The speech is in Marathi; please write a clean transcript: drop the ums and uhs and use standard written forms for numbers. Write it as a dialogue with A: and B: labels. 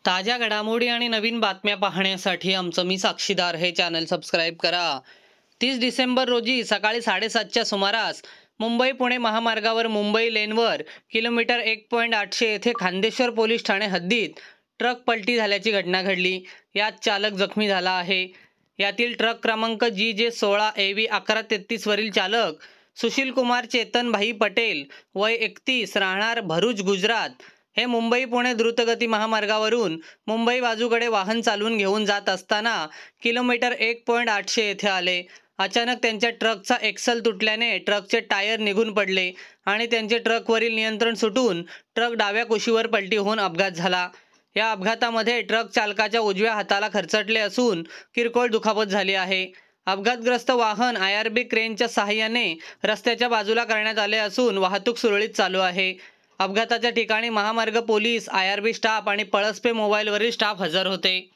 A: ताज्या घडामोडी आणि नवीन बातम्या पाहण्यासाठी आमचं मी साक्षीदार हे चॅनल सबस्क्राईब करा. 30 डिसेंबर रोजी सकाळी 7:30च्या सुमारास मुंबई पुणे महामार्गावर मुंबई लेनवर किलोमीटर 1.800 येथे खांदेश्वर पोलीस ठाणे हद्दीत ट्रक पलटी झाल्याची घटना घडली. यात चालक जखमी झाला आहे. यातील ट्रक क्रमांक GJ16 AV 1133 वरील चालक सुशील कुमार चेतन भाई पटेल वय 31 राहणार भरूच गुजरात हे मुंबई पुणे द्रुतगती महामार्गावरून मुंबई बाजूकडे वाहन चालवून घेऊन जात असताना किलोमीटर 1.800 येथे आले. अचानक त्यांच्या ट्रकचा एक्सल तुटल्याने ट्रकचे टायर निघून पडले आणि त्यांचे ट्रकवरील नियंत्रण सुटून ट्रक डाव्या कुशीवर पलटी होऊन अपघात झाला. या अपघातामध्ये ट्रक चालकाच्या उजव्या हाताला खरचटले असून किरकोळ दुखापत झाली आहे. अपघातग्रस्त वाहन IRB क्रेनच्या सहाय्याने रस्त्याच्या बाजूला करण्यात आले असून वाहतूक सुरळीत चालू आहे. अपघाताच्या ठिकाणी महामार्ग पोलीस, IRB स्टाफ आणि पळसपे मोबाईलवरील स्टाफ हजर होते.